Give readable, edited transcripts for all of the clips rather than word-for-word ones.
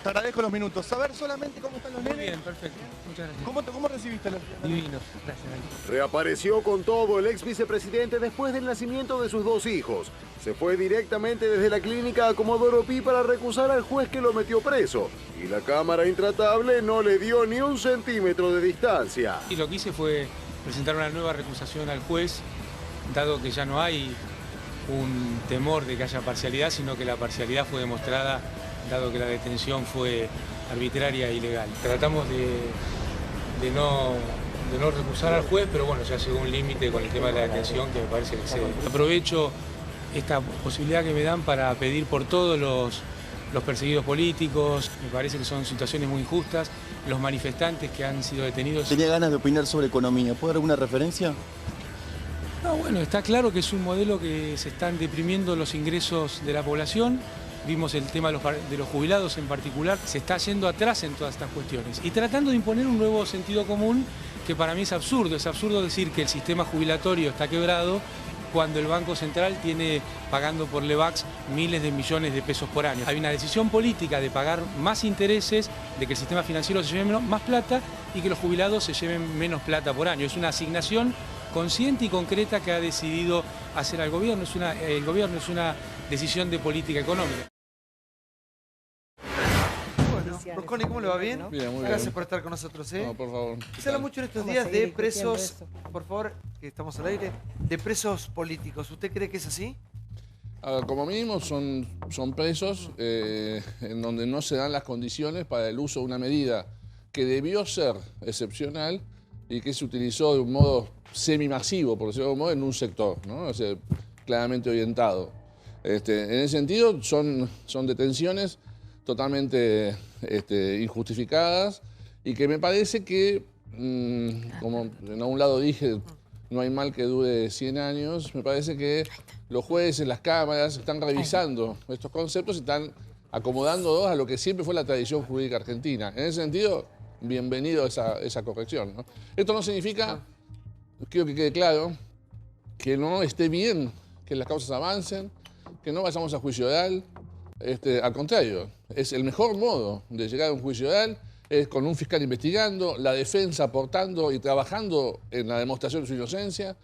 Te agradezco los minutos. Saber solamente cómo están los nenes. Muy bien, perfecto. Muchas gracias. ¿Cómo recibiste la Divinos. Gracias, Dani. Reapareció con todo el ex vicepresidente después del nacimiento de sus dos hijos. Se fue directamente desde la clínica a Comodoro Pi para recusar al juez que lo metió preso. Y la cámara intratable no le dio ni un centímetro de distancia. Y lo que hice fue presentar una nueva recusación al juez, dado que ya no hay un temor de que haya parcialidad, sino que la parcialidad fue demostrada, dado que la detención fue arbitraria e ilegal. Tratamos de no recusar al juez, pero bueno, ya llegó un límite con el tema de la detención que me parece que excede. Aprovecho esta posibilidad que me dan para pedir por todos los perseguidos políticos. Me parece que son situaciones muy injustas. Los manifestantes que han sido detenidos... Tenía ganas de opinar sobre economía. ¿Puede dar alguna referencia? No, bueno, está claro que es un modelo que se están deprimiendo los ingresos de la población. Vimos el tema de los jubilados en particular. Se está yendo atrás en todas estas cuestiones y tratando de imponer un nuevo sentido común que para mí es absurdo. Es absurdo decir que el sistema jubilatorio está quebrado cuando el Banco Central tiene pagando por Levax miles de millones de pesos por año. Hay una decisión política de pagar más intereses, de que el sistema financiero se lleve más plata y que los jubilados se lleven menos plata por año. Es una asignación consciente y concreta que ha decidido hacer el gobierno. El gobierno es una decisión de política económica. Rosconi, ¿cómo le va? ¿Bien? Bien, muy bien. Gracias por estar con nosotros, ¿eh? No, por favor. Se habla mucho en estos días de presos, por favor, que estamos al aire, de presos políticos. ¿Usted cree que es así? A ver, como mínimo son presos en donde no se dan las condiciones para el uso de una medida que debió ser excepcional y que se utilizó de un modo semimasivo, por decirlo de algún modo, en un sector, ¿no? O sea, claramente orientado. En ese sentido, son detenciones totalmente injustificadas y que me parece que, como en algún lado dije, no hay mal que dure 100 años, me parece que los jueces, las cámaras están revisando estos conceptos y están acomodándolos a lo que siempre fue la tradición jurídica argentina. En ese sentido, bienvenido a esa corrección, ¿no? Esto no significa, quiero que quede claro, que no esté bien que las causas avancen, que no vayamos a juicio oral. Al contrario, es el mejor modo de llegar a un juicio oral, es con un fiscal investigando, la defensa aportando y trabajando en la demostración de su inocencia.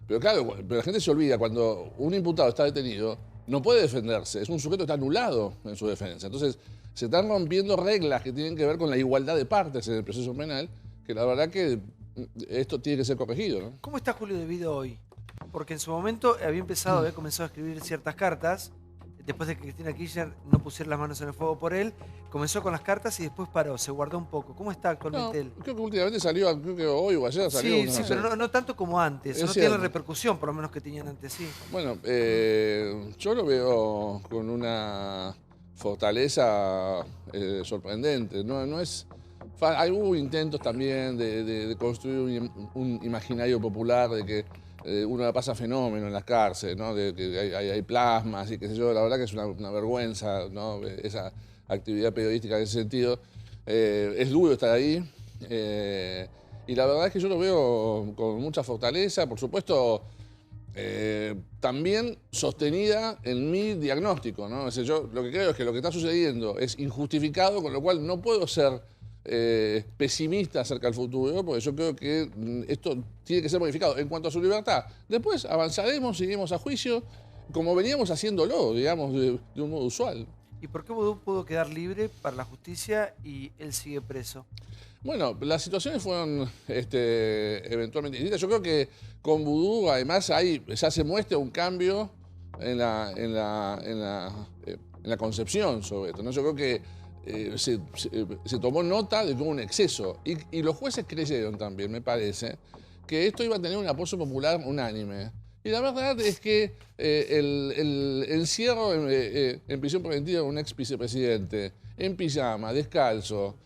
Pero claro, pero la gente se olvida, cuando un imputado está detenido, no puede defenderse, es un sujeto que está anulado en su defensa. Entonces, se están rompiendo reglas que tienen que ver con la igualdad de partes en el proceso penal, que la verdad que esto tiene que ser corregido, ¿no? ¿Cómo está Julio De Vido hoy? Porque en su momento había comenzado a escribir ciertas cartas. Después de que Cristina Kirchner no pusiera las manos en el fuego por él, comenzó con las cartas y después paró, se guardó un poco. ¿Cómo está actualmente él? Creo que últimamente salió, creo que hoy o ayer salió. Sí, pero no tanto como antes. No tiene la repercusión, por lo menos, que tenían antes, sí. Bueno, yo lo veo con una fortaleza sorprendente. No es... Hubo intentos también de construir un imaginario popular de que uno pasa fenómeno en las cárceles, ¿no? De que hay plasmas y qué sé yo. La verdad que es una vergüenza, ¿no? Esa actividad periodística en ese sentido. Es duro estar ahí. Y la verdad es que yo lo veo con mucha fortaleza, por supuesto, también sostenida en mi diagnóstico, ¿no? O sea, yo lo que creo es que lo que está sucediendo es injustificado, con lo cual no puedo ser pesimista acerca del futuro, porque yo creo que esto tiene que ser modificado en cuanto a su libertad. Después avanzaremos, iremos a juicio, como veníamos haciéndolo, digamos, de un modo usual. ¿Y por qué Vudú pudo quedar libre para la justicia y él sigue preso? Bueno, las situaciones fueron eventualmente distintas. Yo creo que con Vudú, además, ya se muestra un cambio en la concepción sobre esto, ¿no? Yo creo que se tomó nota de que hubo un exceso y los jueces creyeron también, me parece, que esto iba a tener un apoyo popular unánime. Y la verdad es que el encierro en prisión preventiva de un ex vicepresidente, en pijama, descalzo,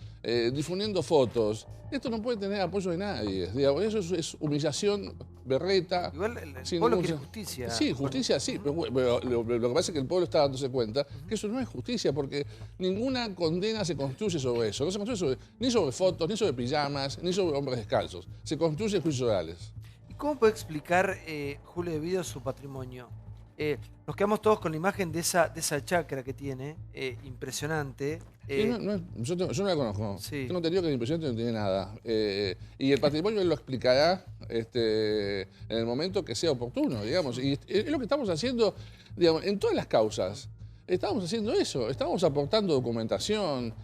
difundiendo fotos, esto no puede tener apoyo de nadie. Digamos, eso es humillación berreta. Igual el pueblo quiere justicia. Sí, justicia sí, pero lo que pasa es que el pueblo está dándose cuenta que eso no es justicia, porque ninguna condena se construye sobre eso. No se construye ni sobre fotos, ni sobre pijamas, ni sobre hombres descalzos. Se construye en juicios orales. ¿Y cómo puede explicar Julio De Vido su patrimonio? Nos quedamos todos con la imagen de esa chacra que tiene, impresionante. Sí, yo no la conozco. Sí. Tengo entendido que el impresionante no tiene nada. Y el patrimonio él lo explicará en el momento que sea oportuno, digamos. Y es lo que estamos haciendo, digamos, en todas las causas. Estamos haciendo eso, estamos aportando documentación.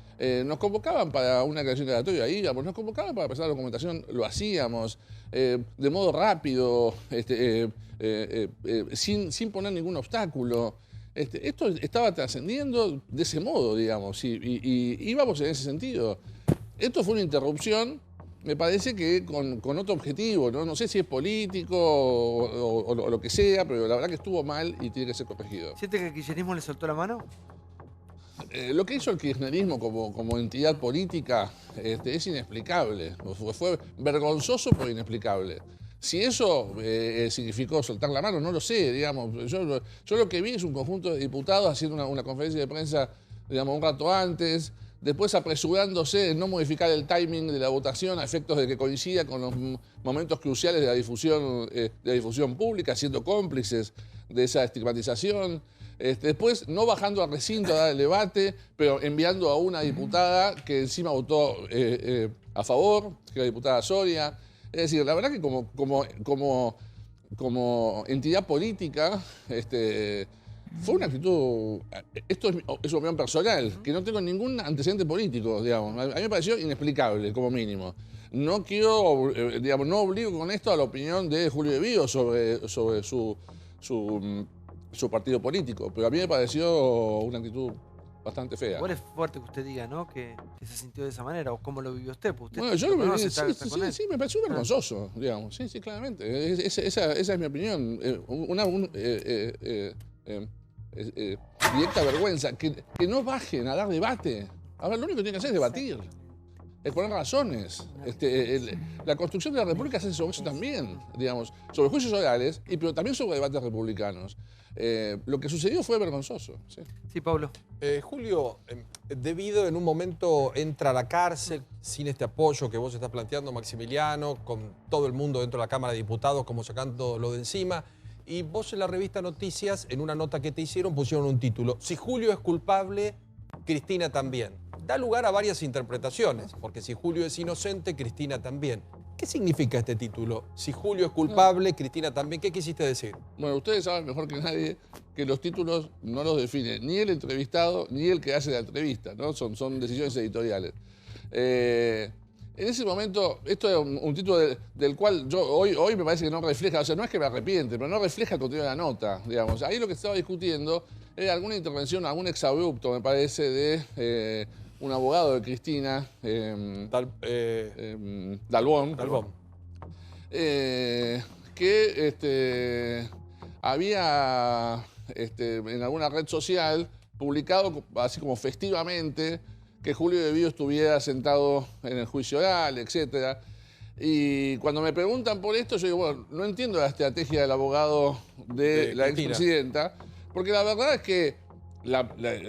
Nos convocaban para una creación de laboratorio, íbamos, nos convocaban para presentar documentación, lo hacíamos de modo rápido, sin poner ningún obstáculo. Esto estaba trascendiendo de ese modo, digamos, y íbamos en ese sentido. Esto fue una interrupción, me parece que con otro objetivo, ¿no? No sé si es político o lo que sea, pero la verdad que estuvo mal y tiene que ser corregido. ¿Siente que el kirchnerismo le soltó la mano? Lo que hizo el kirchnerismo como entidad política es inexplicable. Fue vergonzoso pero inexplicable. Si eso significó soltar la mano, no lo sé, digamos. Yo lo que vi es un conjunto de diputados haciendo una conferencia de prensa, digamos, un rato antes, después apresurándose en no modificar el timing de la votación a efectos de que coincida con los momentos cruciales de la difusión pública, siendo cómplices de esa estigmatización. Después, no bajando al recinto a dar el debate, pero enviando a una diputada que encima votó a favor, que es la diputada Soria. Es decir, la verdad que como entidad política, fue una actitud, esto es una opinión personal, que no tengo ningún antecedente político, digamos. A mí me pareció inexplicable, como mínimo. No quiero, digamos, no obligo con esto a la opinión de Julio De Vido sobre su partido político, pero a mí me pareció una actitud bastante fea. Igual es fuerte que usted diga, ¿no? Que se sintió de esa manera, o cómo lo vivió usted. Pues usted Bueno, yo lo viví, conoce, sí, me pareció vergonzoso, digamos. Sí, claramente. Esa es mi opinión. Directa vergüenza. Que no bajen a dar debate. Ahora lo único que tienen que hacer es debatir. Es poner razones. La construcción de la República se hace sobre eso también, digamos, sobre juicios orales, pero también sobre debates republicanos. Lo que sucedió fue vergonzoso. Sí, sí, Pablo. Julio, De Vido en un momento entra a la cárcel sin este apoyo que vos estás planteando, Maximiliano, con todo el mundo dentro de la Cámara de Diputados como sacándolo de encima. Y vos en la revista Noticias, en una nota que te hicieron, pusieron un título: si Julio es culpable, Cristina también. Da lugar a varias interpretaciones, porque si Julio es inocente, Cristina también. ¿Qué significa este título? Si Julio es culpable, Cristina también. ¿Qué quisiste decir? Bueno, ustedes saben mejor que nadie que los títulos no los define ni el entrevistado ni el que hace la entrevista, ¿no? Son decisiones editoriales. En ese momento, esto es un título del cual yo hoy me parece que no refleja, o sea, no es que me arrepiente, pero no refleja el contenido de la nota, digamos. Ahí lo que estaba discutiendo era alguna intervención, algún exabrupto, me parece, de un abogado de Cristina, Dalbón, que había en alguna red social publicado, así como festivamente, que Julio De Vido estuviera sentado en el juicio oral, etc. Y cuando me preguntan por esto, yo digo, bueno, no entiendo la estrategia del abogado de la expresidenta, porque la verdad es que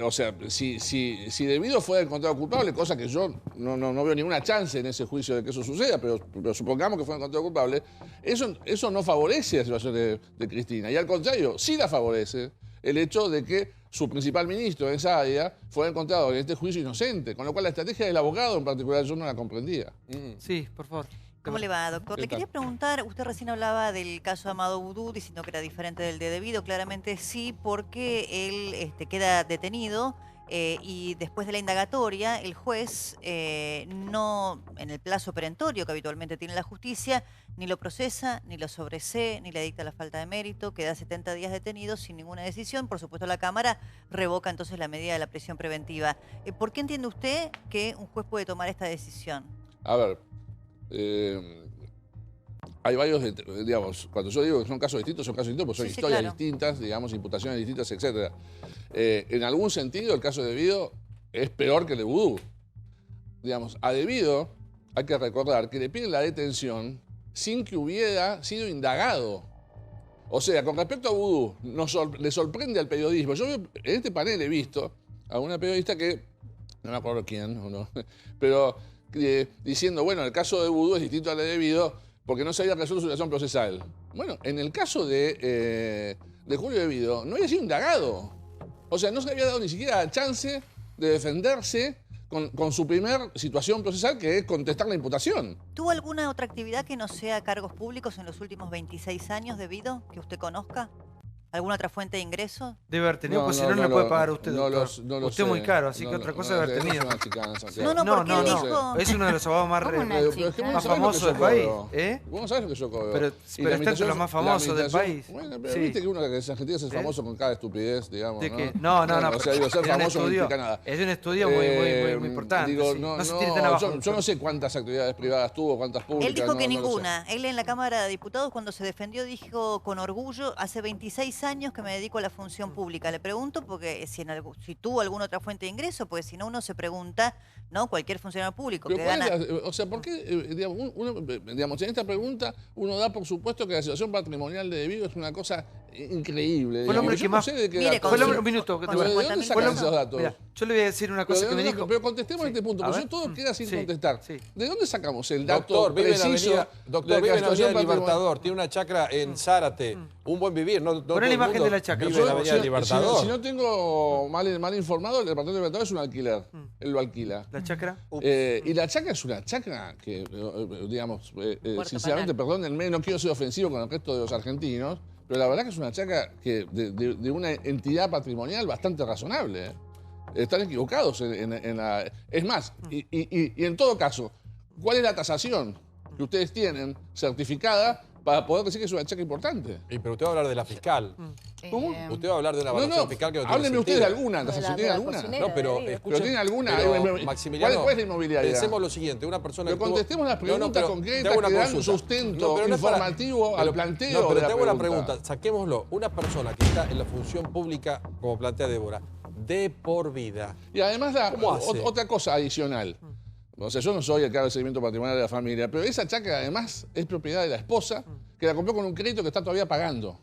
o sea, si De Vido fuera encontrado culpable, cosa que yo no veo ninguna chance en ese juicio de que eso suceda, pero supongamos que fuera encontrado culpable, eso no favorece la situación de Cristina. Y al contrario, sí la favorece el hecho de que su principal ministro en esa área fue encontrado en este juicio inocente, con lo cual la estrategia del abogado en particular yo no la comprendía. Sí, por favor. ¿Cómo le va, doctor? Le quería preguntar, usted recién hablaba del caso de Amado Vudú, diciendo que era diferente del de Vido. Claramente sí, porque él queda detenido y después de la indagatoria, el juez no, en el plazo perentorio que habitualmente tiene la justicia, ni lo procesa, ni lo sobresee, ni le dicta la falta de mérito, queda 70 días detenido sin ninguna decisión. Por supuesto, la Cámara revoca entonces la medida de la prisión preventiva. ¿Por qué entiende usted que un juez puede tomar esta decisión? A ver, hay varios, digamos, cuando yo digo que son casos distintos porque son historias distintas, digamos, imputaciones distintas, etc. En algún sentido, el caso de De Vido es peor que el de Vudú. Digamos, a De Vido hay que recordar que le piden la detención sin que hubiera sido indagado. O sea, con respecto a Vudú, le sorprende al periodismo. Yo en este panel he visto a una periodista que, no me acuerdo quién, o no, pero diciendo, bueno, el caso de Vudú es distinto al de Vido porque no se había resuelto su situación procesal. Bueno, en el caso de de Julio De Vido no había sido indagado. O sea, no se le había dado ni siquiera la chance de defenderse con su primer situación procesal, que es contestar la imputación. ¿Tuvo alguna otra actividad que no sea cargos públicos en los últimos 26 años de Vido, que usted conozca? ¿Alguna otra fuente de ingreso? Debe haber tenido, pues si no, no le puede pagar a usted, doctor. Usted es muy caro, así que otra cosa debe haber tenido. No, dijo... Es uno de los abogados más famosos del país. Vos no sabés lo que yo cobro. Pero está entre los más famosos del país. Bueno, pero viste que uno que es argentino es famoso con cada estupidez, digamos. ¿De qué? No, o sea, digo, ser famoso no implica nada. Es un estudio muy importante. Digo, no se tiene tan abajo. Yo no sé cuántas actividades privadas tuvo, cuántas públicas. Él dijo que ninguna. Él en la Cámara de Diputados, cuando se defendió, dijo con orgullo: hace 26 años que me dedico a la función pública. Le pregunto porque si tuvo alguna otra fuente de ingreso, porque si no uno se pregunta, ¿no? Cualquier funcionario público que gana... O sea, ¿por qué, digamos, en esta pregunta uno da por supuesto que la situación patrimonial de De Vido es una cosa increíble? Fue el hombre que más... Mire, un minuto. ¿De dónde sacan esos datos? Mira, yo le voy a decir una cosa que me dijo... Pero contestemos este punto, porque todo queda sin contestar. ¿De dónde sacamos el dato doctor, preciso? Doctor, vive en la Avenida Libertador, tiene una chacra en Zárate, un buen vivir. Poné la imagen de la chacra. Vive en la Avenida Libertador. Si no tengo mal informado, el departamento de Libertador es un alquiler. Él lo alquila. ¿La chacra? Y la chacra es una chacra que, digamos, sinceramente, perdónenme, no quiero ser ofensivo con el resto de los argentinos, pero la verdad que es una chacra que de una entidad patrimonial bastante razonable. Están equivocados en la... Es más, y en todo caso, ¿cuál es la tasación que ustedes tienen certificada para poder decir que es una chacra importante? Pero usted va a hablar de la fiscal. ¿Cómo? Usted va a hablar de una evaluación fiscal que no tiene háblenme ustedes de alguna. ¿Tiene alguna? No, pero escuchen, ¿tiene alguna? Maximiliano, ¿Cuál es la inmobiliaria? Pensemos lo siguiente, una persona pero contestemos las preguntas concretas que dan sustento informativo al planteo. No, pero te hago una pregunta, saquémoslo. Una persona que está en la función pública, como plantea Débora, de por vida. Y además, otra cosa adicional. O sea, yo no soy el cargo de seguimiento patrimonial de la familia, pero esa chacra además es propiedad de la esposa, que la compró con un crédito que está todavía pagando.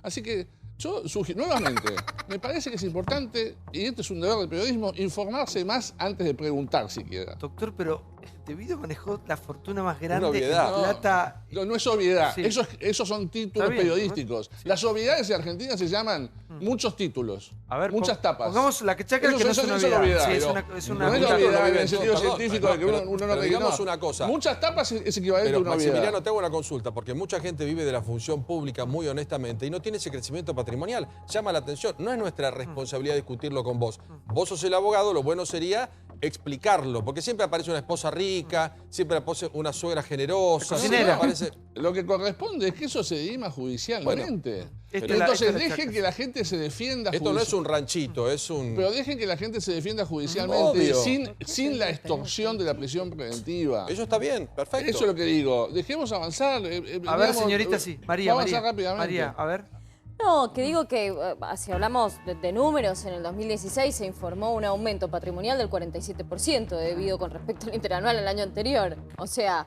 Así que yo sugiero, nuevamente, me parece que es importante, y este es un deber del periodismo, informarse más antes de preguntar siquiera. Doctor, pero De Vido manejó la fortuna más grande en obviedad. plata. No es obviedad, Sí. esos son títulos periodísticos. Sí. Las obviedades en Argentina se llaman muchos títulos, A ver, muchas tapas. Pongamos la chacra que no es una obviedad. Sí, es una no es la obviedad en el sentido científico de que uno no digamos una cosa. Muchas tapas es equivalente a una obviedad. Maximiliano, te hago una consulta, porque mucha gente vive de la función pública muy honestamente y no tiene ese crecimiento patrimonial. Llama la atención. No es nuestra responsabilidad discutirlo con vos. Vos sos el abogado, lo bueno sería explicarlo, porque siempre aparece una esposa rica, siempre aparece una suegra generosa. Cocinera. Aparece... Lo que corresponde es que eso se dirima judicialmente. Pero esta entonces es la dejen chacra. que la gente se defienda Esto no es un ranchito, es un... Pero dejen que la gente se defienda judicialmente Obvio. sin la extorsión de la prisión preventiva. Eso está bien, perfecto. Eso es lo que digo. Dejemos avanzar. A ver, señorita, sí. María, vamos a avanzar rápidamente. María, a ver. No, que digo que si hablamos de números, en el 2016 se informó un aumento patrimonial del 47% debido con respecto al interanual al año anterior. O sea,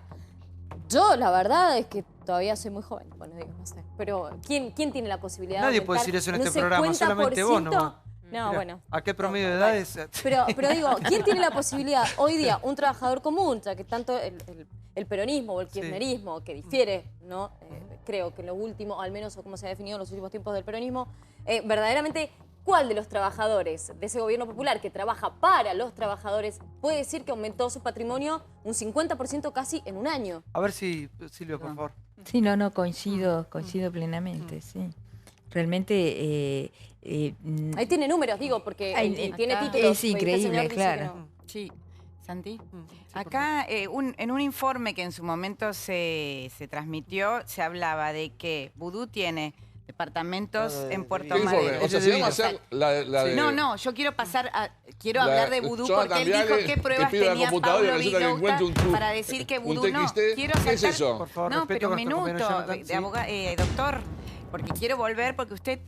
yo la verdad es que todavía soy muy joven, bueno, digo, no sé. Pero ¿quién tiene la posibilidad Nadie de puede decir eso en este programa, solamente vos nomás. No, Mirá, bueno. ¿A qué promedio de edades? Pero digo, ¿quién tiene la posibilidad hoy día, un trabajador común, ya que tanto el peronismo o el kirchnerismo, que difiere, ¿no? Creo que en lo último, al menos o como se ha definido en los últimos tiempos del peronismo, verdaderamente, ¿cuál de los trabajadores de ese gobierno popular que trabaja para los trabajadores puede decir que aumentó su patrimonio un 50% casi en un año? A ver si, Silvia, por favor. Sí, no, coincido plenamente, sí. Realmente... Ahí tiene números, digo, porque tiene acá títulos. es increíble, claro. Sí, Santi. Acá, en un informe que en su momento se transmitió, se hablaba de que Vudú tiene departamentos en Puerto Madero. O sea, si vamos a hacer la de... No, yo quiero hablar de Vudú porque él dijo qué pruebas tenía computadora y Pablo resulta que encuentra Villouta para decir que Vudú no. Quiero ¿Qué es eso? Por favor, no, pero un minuto, sí. doctor, porque quiero volver porque usted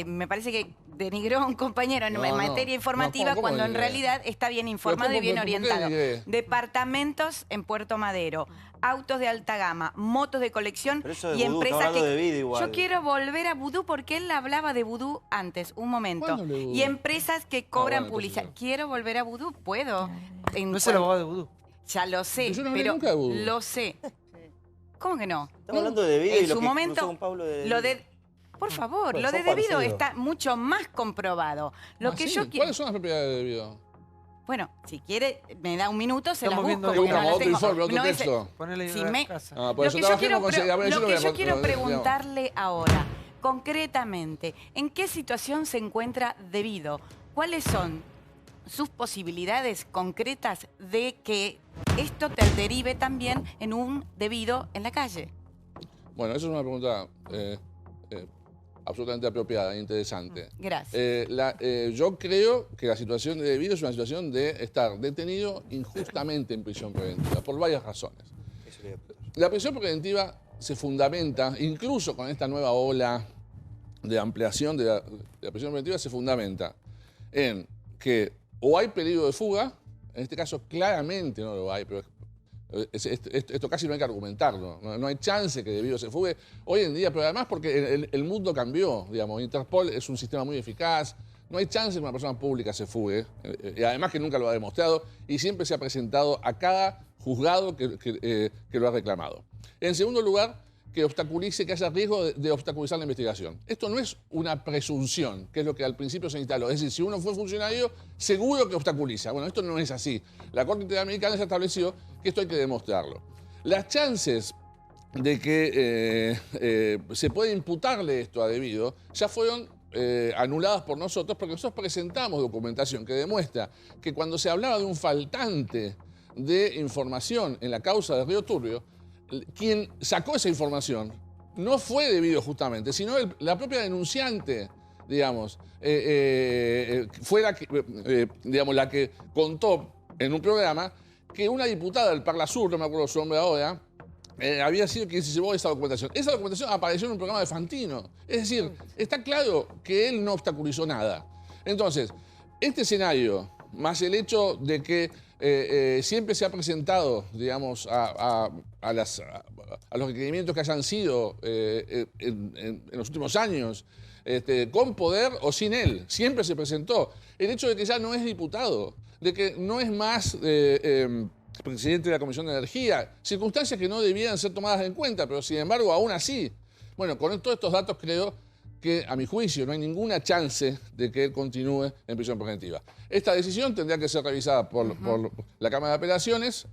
me parece que denigró a un compañero en materia informativa ¿cómo cuando en denigré? realidad está bien informado y bien ¿por qué orientado. denigré? Departamentos en Puerto Madero, autos de alta gama, motos de colección Pero eso de y Vudú, empresas está hablando de vida igual. Yo quiero volver a Vudú porque él hablaba de Vudú antes, un momento. ¿Cuándo hablé de Vudú? Y empresas que cobran bueno, publicidad. entonces Quiero volver a Vudú, puedo. No es el abogado de Vudú. Ya lo sé, Yo no hablé pero nunca de Vudú. lo sé. ¿Cómo que no? Estamos hablando de vida y En lo su que momento, cruzó con Pablo de... lo de Por favor, Pero lo de son debido parecidos. está mucho más comprobado. Lo que sí. yo quiero... ¿Cuáles son las propiedades de debido? Bueno, si quiere, me da un minuto, se las Estamos busco. viendo porque no buscamos las otro tengo. informe, otro No, ese- texto. Ponele Si en la me- casa. Por Lo eso que yo trabajemos quiero, con seriedad. Bueno, lo lo que voy a yo con- quiero digamos. preguntarle ahora, concretamente, ¿en qué situación se encuentra debido? ¿Cuáles son sus posibilidades concretas de que esto te derive también en un debido en la calle? Bueno, esa es una pregunta absolutamente apropiada e interesante. Gracias. Yo creo que la situación de debido es una situación de estar detenido injustamente en prisión preventiva, por varias razones. La prisión preventiva se fundamenta, incluso con esta nueva ola de ampliación de la prisión preventiva, se fundamenta en que o hay peligro de fuga, en este caso claramente no lo hay, pero esto casi no hay que argumentarlo, no hay chance que debido se fugue hoy en día, pero además porque el mundo cambió, digamos, Interpol es un sistema muy eficaz, no hay chance que una persona pública se fugue, y además que nunca lo ha demostrado y siempre se ha presentado a cada juzgado que lo ha reclamado. En segundo lugar, que obstaculice, que haya riesgo de obstaculizar la investigación. Esto no es una presunción, que es lo que al principio se instaló. Es decir, si uno fue funcionario, seguro que obstaculiza. Bueno, esto no es así. La Corte Interamericana ya estableció que esto hay que demostrarlo. Las chances de que se pueda imputarle esto a debido ya fueron anuladas por nosotros porque nosotros presentamos documentación que demuestra que cuando se hablaba de un faltante de información en la causa de Río Turbio, quien sacó esa información no fue debido justamente, sino la propia denunciante, digamos, fue la que contó en un programa que una diputada del Parla Sur, no me acuerdo su nombre ahora, había sido quien se llevó esa documentación. Esa documentación apareció en un programa de Fantino. Es decir, está claro que él no obstaculizó nada. Entonces, este escenario, más el hecho de que siempre se ha presentado, digamos, a los requerimientos que hayan sido en los últimos años, con poder o sin él, siempre se presentó. El hecho de que ya no es diputado, de que no es más presidente de la Comisión de Energía, circunstancias que no debían ser tomadas en cuenta, pero sin embargo aún así. Bueno, con todos estos datos creo que, a mi juicio, no hay ninguna chance de que él continúe en prisión preventiva. Esta decisión tendría que ser revisada por la Cámara de Apelaciones,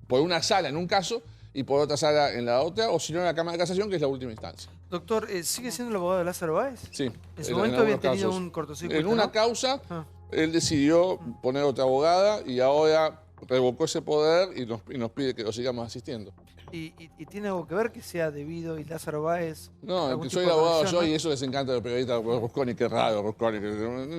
por una sala en un caso y por otra sala en la otra, o si no en la Cámara de Casación, que es la última instancia. Doctor, ¿sigue siendo el abogado de Lázaro Báez? Sí. En su momento había tenido un cortocircuito, En una ¿no? causa, él decidió poner otra abogada y ahora revocó ese poder y nos pide que lo sigamos asistiendo. ¿Y tiene algo que ver que sea debido y Lázaro Báez? No, algún que tipo soy de el abogado relación, yo ¿no? y eso les encanta a los periodistas. Rusconi, qué raro, Rusconi.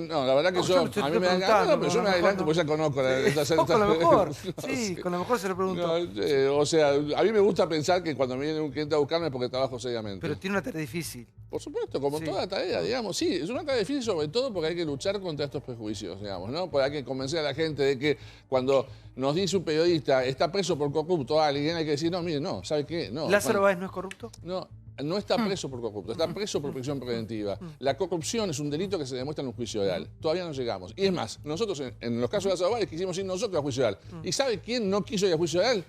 No, la verdad que No, yo yo le estoy a mí me dan ganas, preguntando, no, pero yo a me lo adelanto mejor porque ya conozco la Con lo mejor, sí, Sí. con lo mejor se lo pregunto. No, o sea, a mí me gusta pensar que cuando me viene un cliente a buscarme es porque trabajo seriamente. Pero tiene una tarea difícil. Por supuesto, como toda tarea, digamos, sí, es una tarea difícil sobre todo porque hay que luchar contra estos prejuicios, digamos, ¿no? Porque hay que convencer a la gente de que cuando nos dice un periodista está preso por corrupto a alguien, hay que decir, no, mire, no, ¿sabe qué? No. ¿Lázaro Báez no es corrupto? No está preso por corrupto, está preso por prisión preventiva. La corrupción es un delito que se demuestra en un juicio oral. Todavía no llegamos. Y es más, nosotros en los casos de Lázaro Báez quisimos ir nosotros a juicio oral. ¿Y sabe quién no quiso ir a juicio oral?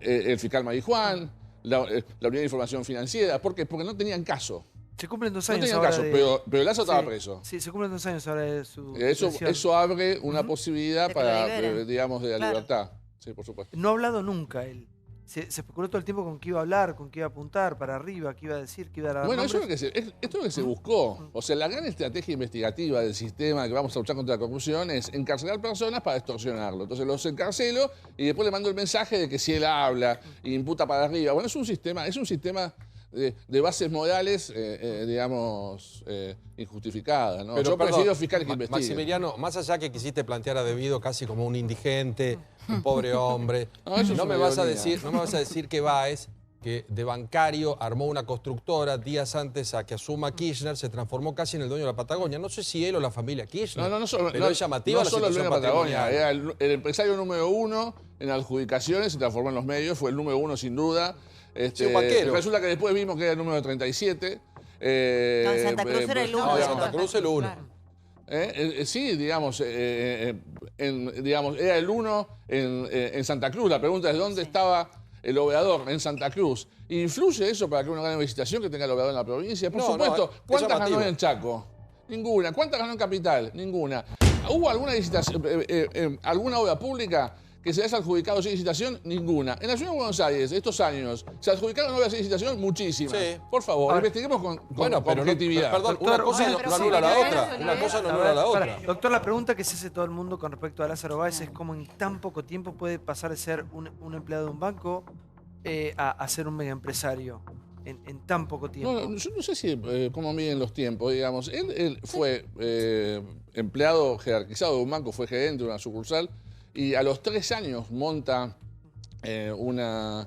El fiscal Marijuán, la Unidad de Información Financiera. ¿Por qué? Porque no tenían caso. Se cumplen 2 No años tenían ahora caso, de... pero Lázaro estaba Sí, preso. Sí, se cumplen 2 años ahora de su Eso detención. abre una posibilidad De que lo para, liberen. digamos, de la Claro. libertad. Sí, por supuesto. No ha hablado nunca él. Se especuló todo el tiempo con qué iba a hablar, con qué iba a apuntar, para arriba, qué iba a decir, qué iba a dar Bueno, eso es, nombres. esto es lo que se buscó. O sea, la gran estrategia investigativa del sistema que vamos a luchar contra la corrupción es encarcelar personas para extorsionarlo. Entonces los encarcelo y después le mando el mensaje de que si él habla y imputa para arriba. Bueno, es un sistema de bases morales, digamos, injustificadas, ¿no? Yo perdón, presido fiscales que investiguen. Maximiliano, más allá que quisiste plantear a Debido casi como un indigente, un pobre hombre, No, eso es no me una vas a ironía. decir que Báez, que de bancario armó una constructora días antes a que asuma Kirchner, se transformó casi en el dueño de la Patagonia. No sé si él o la familia Kirchner. Pero es llamativa no la solo el dueño situación de Patagonia, patrimonial. era el empresario número 1 en adjudicaciones, se transformó en los medios, fue el número 1 sin duda. Sí, un banquero. Resulta que después vimos que era el número 37. No, en Santa Cruz era el 1. No, en Santa Cruz el 1. Sí, digamos, digamos, era el 1 en Santa Cruz. La pregunta es dónde estaba el obrador en Santa Cruz, ¿influye eso para que uno gane una licitación que tenga el obrador en la provincia? Por supuesto. ¿Cuántas ganó en Chaco? Ninguna. ¿Cuántas ganó en Capital? Ninguna. ¿Hubo alguna licitación, alguna obra pública que se haya adjudicado sin licitación? Ninguna. En la Ciudad de Buenos Aires, estos años, ¿se adjudicaron obras sin licitación? Muchísimas. Sí. Por favor, investiguemos con objetividad. Perdón, una cosa no anula la otra. Una cosa no anula la otra. Doctor, la pregunta que se hace todo el mundo con respecto a Lázaro Báez es cómo en tan poco tiempo puede pasar de ser un empleado de un banco a ser un mega empresario. En tan poco tiempo. No, yo no sé si cómo miden los tiempos, digamos. Él fue empleado jerarquizado de un banco, fue gerente de una sucursal, y a los 3 años monta una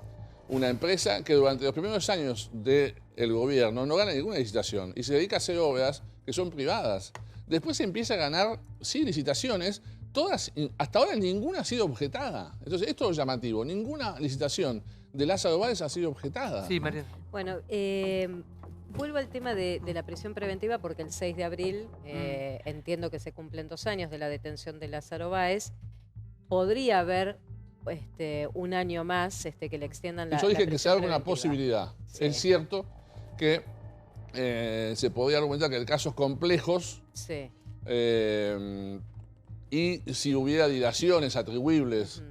empresa que durante los primeros años del gobierno no gana ninguna licitación y se dedica a hacer obras que son privadas. Después se empieza a ganar, sí, licitaciones, todas, hasta ahora ninguna ha sido objetada. Entonces, esto es llamativo, ninguna licitación de Lázaro Báez ha sido objetada. Sí, María. Bueno, vuelvo al tema de la prisión preventiva porque el 6 de abril entiendo que se cumplen 2 años de la detención de Lázaro Báez. Podría haber un año más que le extiendan la Yo dije que se abre preventiva. una posibilidad. Sí. Es cierto que se podría argumentar que en casos complejos Sí. y si hubiera dilaciones atribuibles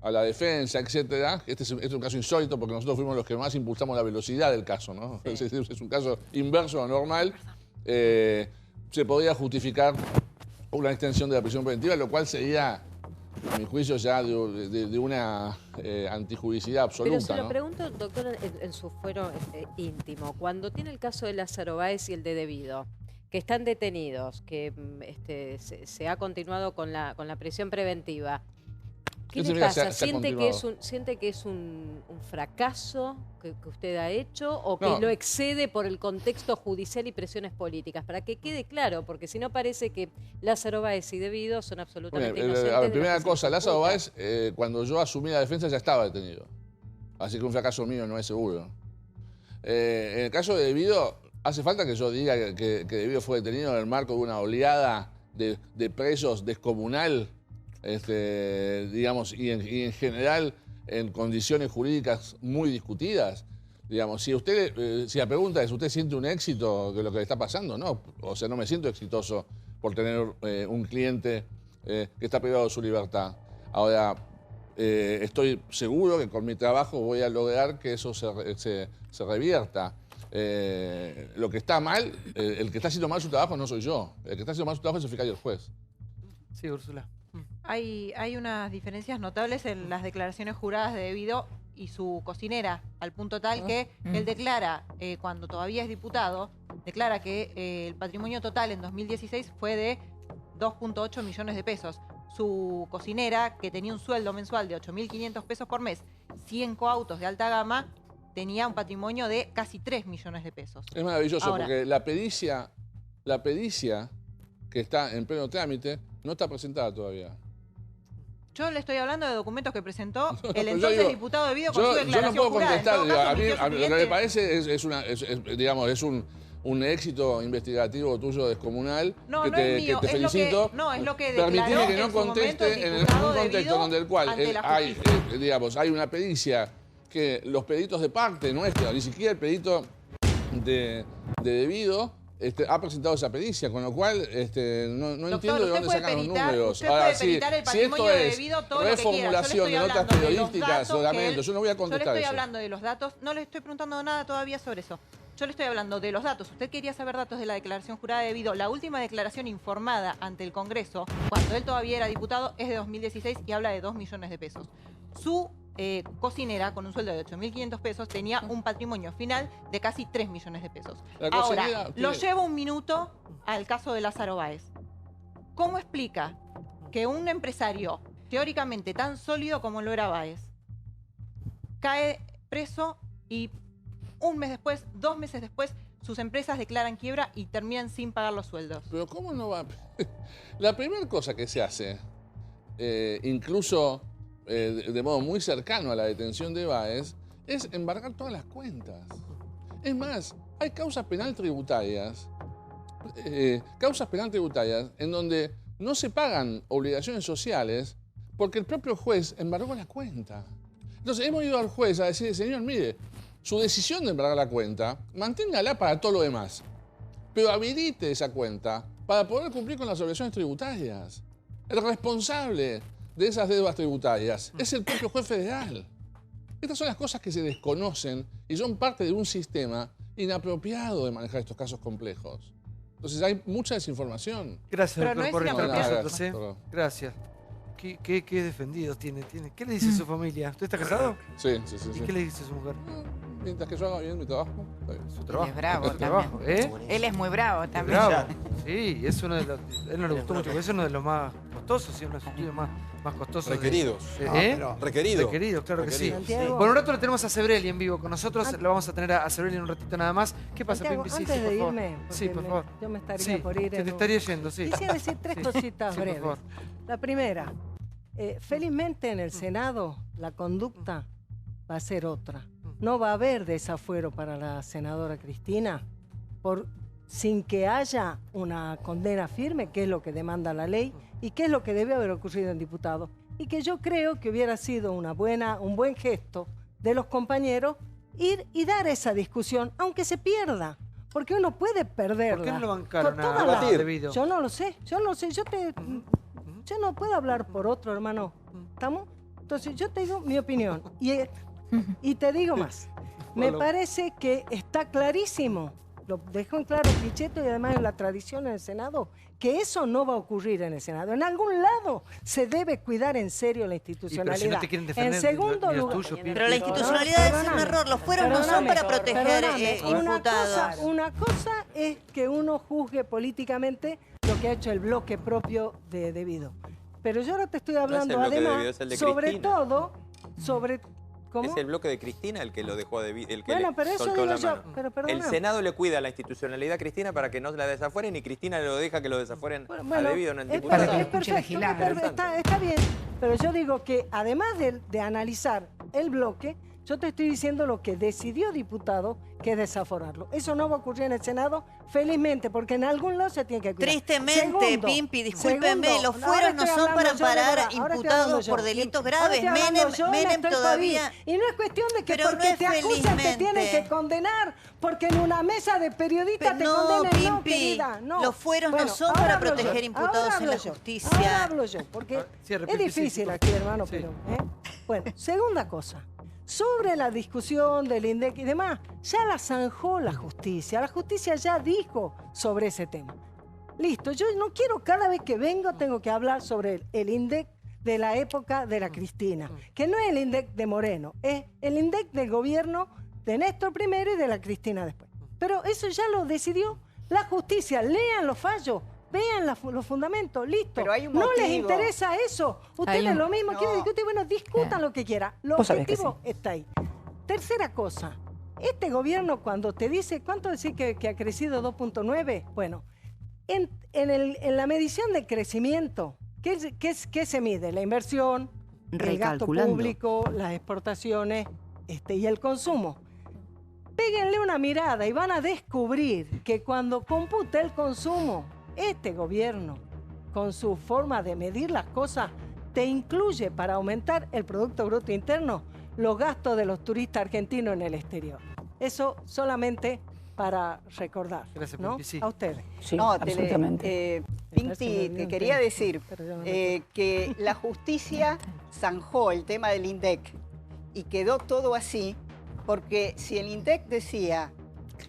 a la defensa, etcétera, este es un caso insólito porque nosotros fuimos los que más impulsamos la velocidad del caso, ¿no? Sí. Es un caso inverso a normal. Se podría justificar una extensión de la prisión preventiva, lo cual sería, a mi juicio, ya de una antijuricidad absoluta. Pero se lo ¿no? pregunto, doctor, en su fuero íntimo. Cuando tiene el caso de Lázaro Báez y el de Debido, que están detenidos, que se ha continuado con la prisión preventiva, ¿qué le pasa? ¿Siente que es un fracaso que usted ha hecho o que lo excede por el contexto judicial y presiones políticas? Para que quede claro, porque si no parece que Lázaro Báez y Debido son absolutamente inocentes. A ver, primera cosa, Lázaro Báez, cuando yo asumí la defensa ya estaba detenido. Así que un fracaso mío no es seguro. En el caso de Debido, hace falta que yo diga que Debido fue detenido en el marco de una oleada de presos descomunal, digamos, y en general en condiciones jurídicas muy discutidas. Digamos, si la pregunta es, ¿usted siente un éxito de lo que le está pasando? No, o sea, no me siento exitoso por tener un cliente que está privado de su libertad. Ahora, estoy seguro que con mi trabajo voy a lograr que eso se revierta. Lo que está mal, el que está haciendo mal su trabajo no soy yo. El que está haciendo mal su trabajo es el fiscal y el juez. Sí, Úrsula. Hay unas diferencias notables en las declaraciones juradas de Debido y su cocinera, al punto tal que él declara, cuando todavía es diputado, declara que el patrimonio total en 2016 fue de 2.8 millones de pesos. Su cocinera, que tenía un sueldo mensual de 8.500 pesos por mes, 100 coautos de alta gama, tenía un patrimonio de casi 3 millones de pesos. Es maravilloso. Ahora, porque la pericia que está en pleno trámite no está presentada todavía. yo le estoy hablando de documentos que presentó el Yo entonces digo, diputado Debido con su yo declaración no puedo jurada. En contestar. todo caso, A mí mi lo que me cliente- parece es un éxito investigativo tuyo descomunal. No, que no te, es mío, que te es lo que- felicito. no, es lo que Permitime declaró que no en su momento conteste el en un diputado contexto Debido donde el cual ante la hay, digamos, hay una pericia que los peritos de parte nuestra, ni siquiera el perito de Debido, ha presentado esa pericia, con lo cual no Doctor, entiendo de usted dónde puede sacan los peritar- números. usted puede peritar el si esto patrimonio de es Debido todo lo que quiera. Yo le reformulación estoy de notas hablando de los periodísticas, datos lo que lamento, él- yo no voy a Yo le contestar estoy eso. hablando de los datos, no le estoy preguntando nada todavía sobre eso. Yo le estoy hablando de los datos. Usted quería saber datos de la declaración jurada de Debido. La última declaración informada ante el Congreso, cuando él todavía era diputado, es de 2016 y habla de 2 millones de pesos. Su cocinera, con un sueldo de 8.500 pesos, tenía un patrimonio final de casi 3 millones de pesos. La Ahora, cocinera lo tiene- llevo un minuto al caso de Lázaro Báez. ¿Cómo explica que un empresario teóricamente tan sólido como lo era Báez cae preso y un mes después, 2 meses después, sus empresas declaran quiebra y terminan sin pagar los sueldos? Pero ¿cómo no va? La primera cosa que se hace, incluso de modo muy cercano a la detención de Báez, es embargar todas las cuentas. Es más, hay causas penal tributarias en donde no se pagan obligaciones sociales porque el propio juez embargó la cuenta. Entonces hemos ido al juez a decir, señor, mire, su decisión de embargar la cuenta, manténgala para todo lo demás, pero habilite esa cuenta para poder cumplir con las obligaciones tributarias. El responsable de esas deudas tributarias es el propio juez federal. Estas son las cosas que se desconocen y son parte de un sistema inapropiado de manejar estos casos complejos. Entonces hay mucha desinformación. Gracias, doctor, por estar con nosotros. Perdón. Gracias. ¿Qué defendidos tiene? ¿Qué le dice su familia? ¿Usted está casado? Sí. ¿Y qué le dice su mujer? Mientras que yo haga bien mi trabajo, está bien. Su trabajo. Él es bravo su trabajo, también. Él es muy bravo también. Bravo. Sí, es uno de los. Él no le gustó mucho, porque es uno de los más costosos, sí, uno de los estudios más costosos. Requeridos. Requeridos, claro que sí. Por un rato lo tenemos a Sebrelli en vivo con nosotros. Lo vamos a tener a Sebrelli en un ratito nada más. ¿Qué pasa, Santiago, Pimpi? antes de irme, sí, por favor. yo me estaría por ir. Se te estaría yendo, sí. Quisiera decir tres cositas por breves. favor. La primera, felizmente en el Senado la conducta va a ser otra. No va a haber desafuero para la senadora Cristina sin que haya una condena firme, que es lo que demanda la ley y que es lo que debe haber ocurrido en diputados. Y que yo creo que hubiera sido un buen gesto de los compañeros ir y dar esa discusión, aunque se pierda. Porque uno puede perderla. ¿Por qué no lo bancaron Con toda debido? Yo no lo sé, yo no puedo hablar por otro, hermano. ¿Estamos? Entonces yo te digo mi opinión. Y te digo más. Me parece que está clarísimo, lo dejó en claro Pichetto y además en la tradición en el Senado, que eso no va a ocurrir en el Senado. En algún lado se debe cuidar en serio la institucionalidad. Pero si no te quieren defender, en segundo lugar, pero la institucionalidad es un error. Los fueros no son para proteger imputados. Una cosa es que uno juzgue políticamente lo que ha hecho el bloque propio de Debido. Pero yo ahora te estoy hablando además, sobre todo, sobre... ¿Cómo? Es el bloque de Cristina el que lo dejó el que bueno, pero le eso soltó digo la yo, mano. pero perdona. El Senado le cuida la institucionalidad a Cristina para que no la desafueren y Cristina lo deja que lo desafueren a Debido en el diputado. Es perfecto, está bien. Pero yo digo que además de analizar el bloque, yo te estoy diciendo lo que decidió diputado, que es desaforarlo. Eso no va a ocurrir en el Senado, felizmente, porque en algún lado se tiene que cuidar. Tristemente, Pimpi, discúlpenme, los fueros no son para amparar imputados por delitos graves. Menem todavía... Y no es cuestión de que pero porque no te acusan te tienen que condenar, porque en una mesa de periodistas te condenen. No, querida, no. Los fueros no son para proteger imputados en la justicia. Ahora hablo yo, porque es difícil aquí, hermano, pero... Bueno, segunda cosa. Sobre la discusión del INDEC y demás, ya la zanjó la justicia. La justicia ya dijo sobre ese tema. Listo, yo no quiero cada vez que vengo tengo que hablar sobre el INDEC de la época de la Cristina, que no es el INDEC de Moreno, es el INDEC del gobierno de Néstor primero y de la Cristina después. Pero eso ya lo decidió la justicia. Lean los fallos. Vean los fundamentos, listo. Pero hay un no motivo. les interesa eso. Ustedes lo mismo quieren discutir, bueno, discutan lo que quieran. Lo objetivo está ahí. Tercera cosa, este gobierno cuando te dice, ¿cuánto decir que ha crecido 2.9? Bueno, en la medición de crecimiento, ¿qué se mide? La inversión, el gasto público, las exportaciones y el consumo. Péguenle una mirada y van a descubrir que cuando computa el consumo, este gobierno, con su forma de medir las cosas, te incluye para aumentar el Producto Bruto Interno los gastos de los turistas argentinos en el exterior. Eso solamente para recordar. Gracias, ¿no? Pimpi, sí. A ustedes. Sí, no, absolutamente. Pinti, te quería decir que la justicia zanjó el tema del INDEC y quedó todo así, porque si el INDEC decía,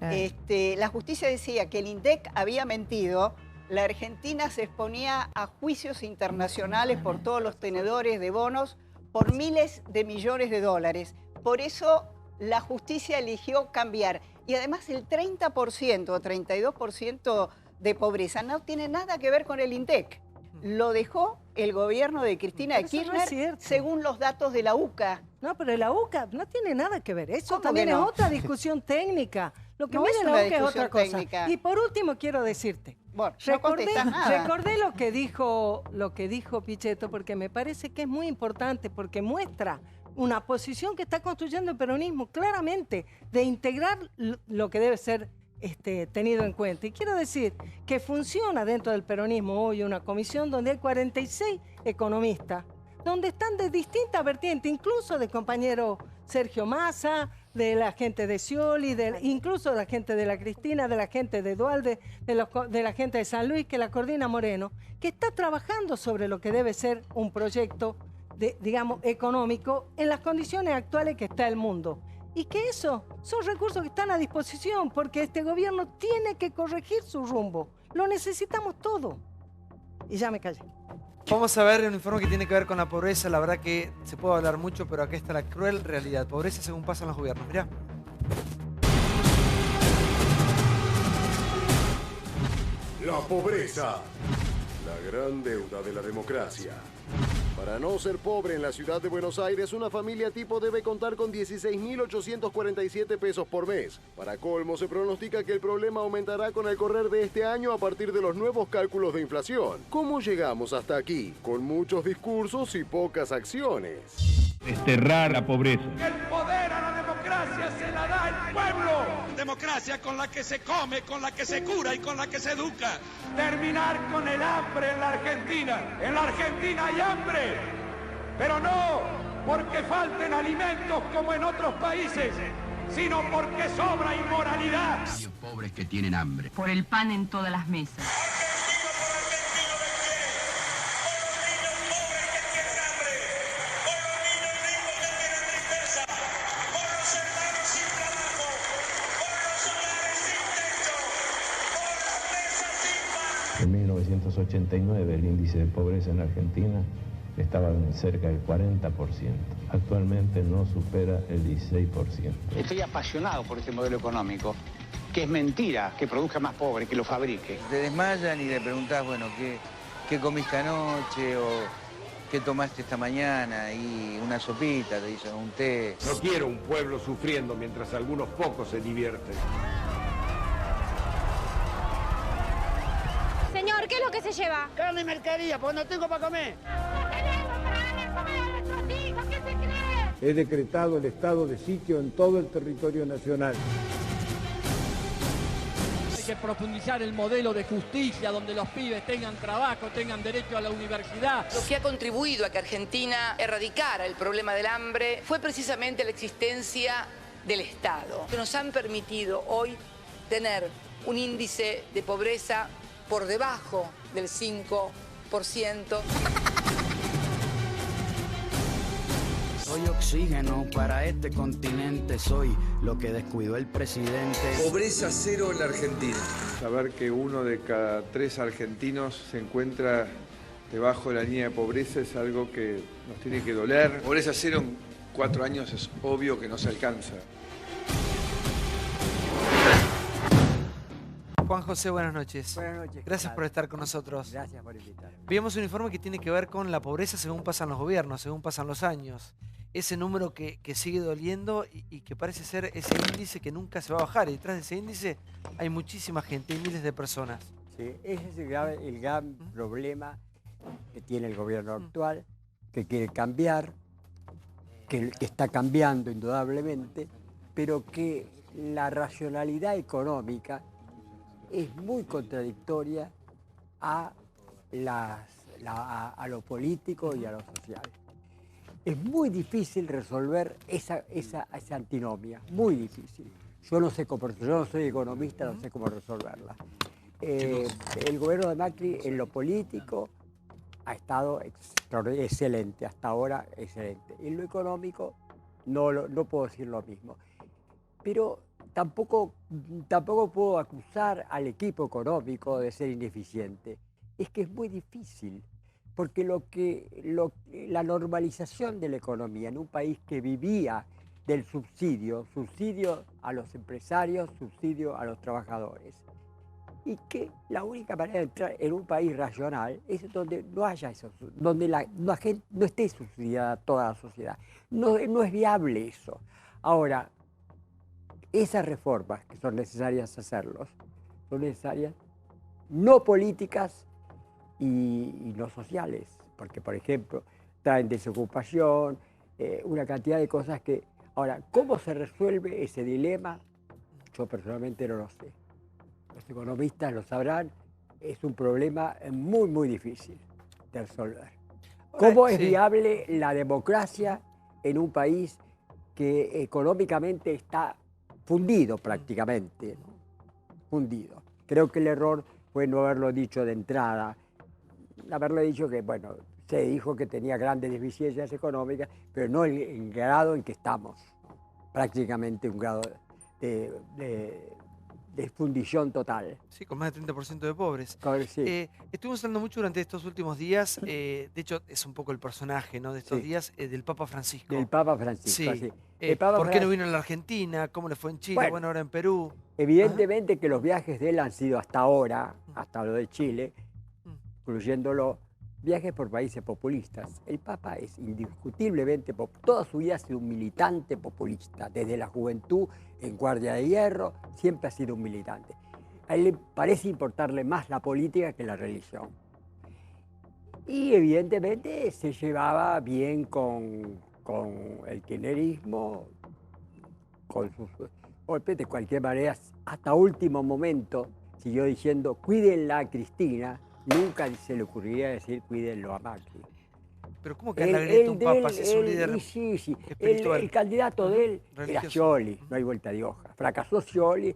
la justicia decía que el INDEC había mentido, la Argentina se exponía a juicios internacionales por todos los tenedores de bonos por miles de millones de dólares. Por eso la justicia eligió cambiar. Y además el 30% o 32% de pobreza no tiene nada que ver con el INDEC. Lo dejó el gobierno de Cristina de Kirchner según los datos de la UCA. No, pero la UCA no tiene nada que ver. Eso ¿Cómo también que no? es otra discusión técnica. Lo que No mide es la una UCA es otra cosa. discusión técnica. Y por último quiero decirte, bueno, no contestás nada. recordé lo que dijo Pichetto, porque me parece que es muy importante, porque muestra una posición que está construyendo el peronismo claramente, de integrar lo que debe ser tenido en cuenta. Y quiero decir que funciona dentro del peronismo hoy una comisión donde hay 46 economistas, donde están de distintas vertientes, incluso de compañero Sergio Massa, de la gente de Scioli, incluso de la gente de la Cristina, de la gente de Dualde, de la gente de San Luis, que la coordina Moreno, que está trabajando sobre lo que debe ser un proyecto, digamos, económico en las condiciones actuales que está el mundo. Y que eso son recursos que están a disposición, porque este gobierno tiene que corregir su rumbo. Lo necesitamos todo. Y ya me callé. Vamos a ver un informe que tiene que ver con la pobreza. La verdad que se puede hablar mucho, pero acá está la cruel realidad. Pobreza según pasan los gobiernos. Mirá. La pobreza, la gran deuda de la democracia. Para no ser pobre en la ciudad de Buenos Aires, una familia tipo debe contar con 16.847 pesos por mes. Para colmo, se pronostica que el problema aumentará con el correr de este año a partir de los nuevos cálculos de inflación. ¿Cómo llegamos hasta aquí? Con muchos discursos y pocas acciones. Desterrar la pobreza. El poder a la democracia se la da el pueblo. Democracia con la que se come, con la que se cura y con la que se educa. Terminar con el hambre en la Argentina. En la Argentina hay hambre, pero no porque falten alimentos como en otros países, sino porque sobra inmoralidad. Los pobres que tienen hambre. Por el pan en todas las mesas. En 1989 el índice de pobreza en Argentina estaba en cerca del 40%. Actualmente no supera el 16%. Estoy apasionado por este modelo económico, que es mentira que produzca más pobres, que lo fabrique. Te desmayan y le preguntás, bueno, ¿qué comiste anoche o qué tomaste esta mañana? Y una sopita, te dicen, un té. No quiero un pueblo sufriendo mientras algunos pocos se divierten. Señor, ¿qué es lo que se lleva? Carne y mercadería, porque no tengo para comer. ¿Qué se cree? He decretado el estado de sitio en todo el territorio nacional. Hay que profundizar el modelo de justicia donde los pibes tengan trabajo, tengan derecho a la universidad. Lo que ha contribuido a que Argentina erradicara el problema del hambre fue precisamente la existencia del Estado, que nos han permitido hoy tener un índice de pobreza por debajo del 5%. Soy oxígeno para este continente, soy lo que descuidó el presidente. Pobreza cero en la Argentina. Saber que 1 de cada 3 argentinos se encuentra debajo de la línea de pobreza es algo que nos tiene que doler. Pobreza cero en 4 años es obvio que no se alcanza. Juan José, buenas noches. Buenas noches. Gracias por estar con nosotros. Gracias por invitarme. Veíamos un informe que tiene que ver con la pobreza según pasan los gobiernos, según pasan los años. Ese número que sigue doliendo y que parece ser ese índice que nunca se va a bajar. Y detrás de ese índice hay muchísima gente, hay miles de personas. Sí, ese es el gran problema que tiene el gobierno actual, que quiere cambiar, que está cambiando indudablemente, pero que la racionalidad económica es muy contradictoria a lo político y a lo social. Es muy difícil resolver esa antinomia, muy difícil. Yo no soy economista, no sé cómo resolverla. El gobierno de Macri en lo político ha estado excelente, hasta ahora excelente. En lo económico no puedo decir lo mismo. Pero tampoco puedo acusar al equipo económico de ser ineficiente. Es que es muy difícil, porque la normalización de la economía en un país que vivía del subsidio a los empresarios, subsidio a los trabajadores, y que la única manera de entrar en un país racional es donde no haya eso, donde no esté subsidiada toda la sociedad. No es viable eso. Ahora, esas reformas que son necesarias hacerlos, son necesarias no políticas y no sociales, porque por ejemplo traen desocupación, una cantidad de cosas que... Ahora, ¿cómo se resuelve ese dilema? Yo personalmente no lo sé. Los economistas lo sabrán, es un problema muy, muy difícil de resolver. ¿Cómo es viable la democracia en un país que económicamente está fundido prácticamente? ¿No? Fundido. Creo que el error fue no haberlo dicho de entrada, haberlo dicho que, bueno, se dijo que tenía grandes deficiencias económicas, pero no el grado en que estamos, ¿no? Prácticamente un grado de fundición total. Sí, con más del 30% de pobres. Sí. Estuvimos hablando mucho durante estos últimos días, de hecho es un poco el personaje, ¿no?, de estos días, del Papa Francisco. Del Papa Francisco, sí. ¿Por qué no vino a la Argentina? ¿Cómo le fue en Chile? Bueno, ahora en Perú. Evidentemente que los viajes de él han sido hasta ahora, hasta lo de Chile, incluyéndolo, viajes por países populistas. El Papa es indiscutiblemente, toda su vida ha sido un militante populista, desde la juventud en Guardia de Hierro, siempre ha sido un militante. A él le parece importarle más la política que la religión. Y evidentemente se llevaba bien con el kirchnerismo, con sus golpes. De cualquier manera, hasta último momento siguió diciendo, cuídenla a Cristina. Nunca se le ocurriría decir cuídenlo a Macri. Pero ¿cómo que anda un papa si es un líder sí. espiritual? El candidato de él era Scioli, no hay vuelta de hoja. Fracasó Scioli,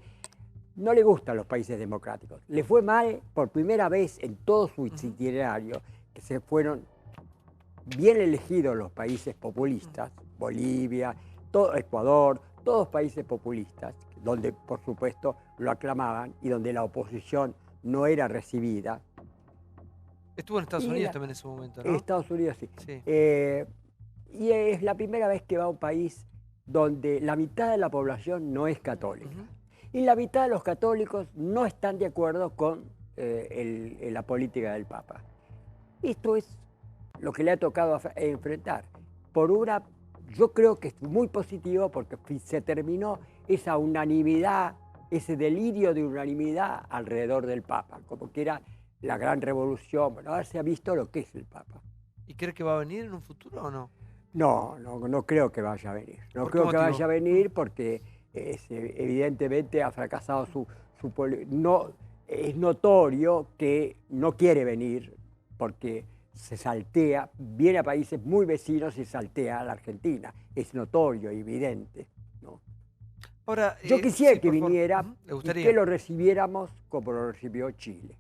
no le gustan los países democráticos. Le fue mal por primera vez en todo su itinerario, que se fueron bien elegidos los países populistas, Bolivia, Ecuador, todos países populistas, donde por supuesto lo aclamaban y donde la oposición no era recibida. Estuvo en Estados Unidos también en su momento, ¿no? En Estados Unidos, sí. Y es la primera vez que va a un país donde la mitad de la población no es católica. Y la mitad de los católicos no están de acuerdo con la política del Papa. Esto es lo que le ha tocado enfrentar. Yo creo que es muy positivo porque se terminó esa unanimidad, ese delirio de unanimidad alrededor del Papa, como que era la gran revolución. Bueno, ahora se ha visto lo que es el Papa. ¿Y cree que va a venir en un futuro o no? No creo que vaya a venir. No creo que vaya a venir porque evidentemente ha fracasado es notorio que no quiere venir porque se saltea, viene a países muy vecinos y saltea a la Argentina. Es notorio, evidente, ¿no? Ahora, yo quisiera que viniera y que lo recibiéramos como lo recibió Chile.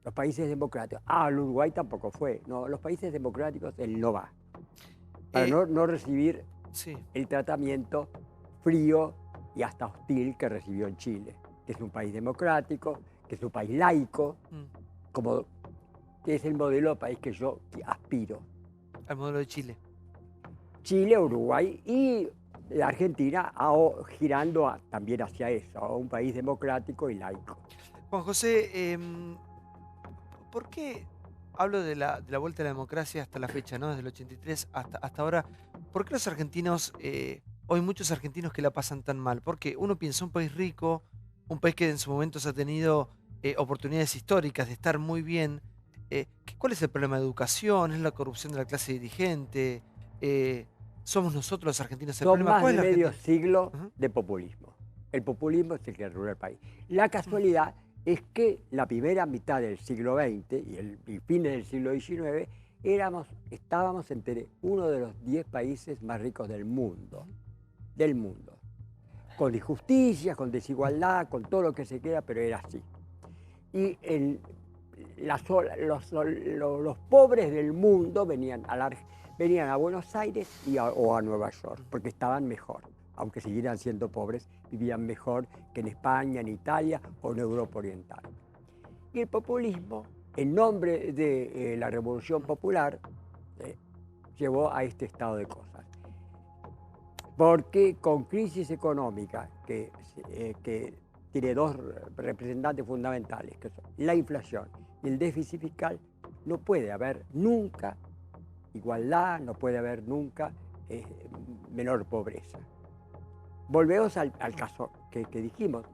Los países democráticos. El Uruguay tampoco fue. No, los países democráticos él no va. Para no recibir el tratamiento frío y hasta hostil que recibió en Chile, que es un país democrático, que es un país laico, que es el modelo de país que yo aspiro. Al modelo de Chile. Chile, Uruguay y la Argentina girando también hacia eso, a un país democrático y laico. Juan José, ¿por qué hablo de la vuelta a la democracia hasta la fecha, ¿no? Desde el 83 hasta ahora? ¿Por qué los argentinos, hoy muchos argentinos que la pasan tan mal? Porque uno piensa un país rico, un país que en su momento se ha tenido oportunidades históricas de estar muy bien. ¿Cuál es el problema de educación? ¿Es la corrupción de la clase dirigente? ¿Somos nosotros los argentinos el problema? Son más de medio siglo de populismo. El populismo es el que arruina el país. La casualidad es que la primera mitad del siglo XX y fines del siglo XIX estábamos entre uno de los 10 países más ricos del mundo. Con injusticias, con desigualdad, con todo lo que se quiera, pero era así. Y los pobres del mundo venían a Buenos Aires o a Nueva York, porque estaban mejor. Aunque siguieran siendo pobres, vivían mejor que en España, en Italia o en Europa Oriental. Y el populismo, en nombre de la Revolución Popular, llevó a este estado de cosas. Porque con crisis económica, que tiene dos representantes fundamentales, que son la inflación y el déficit fiscal, no puede haber nunca igualdad, no puede haber nunca menor pobreza. Volvemos al caso que dijimos.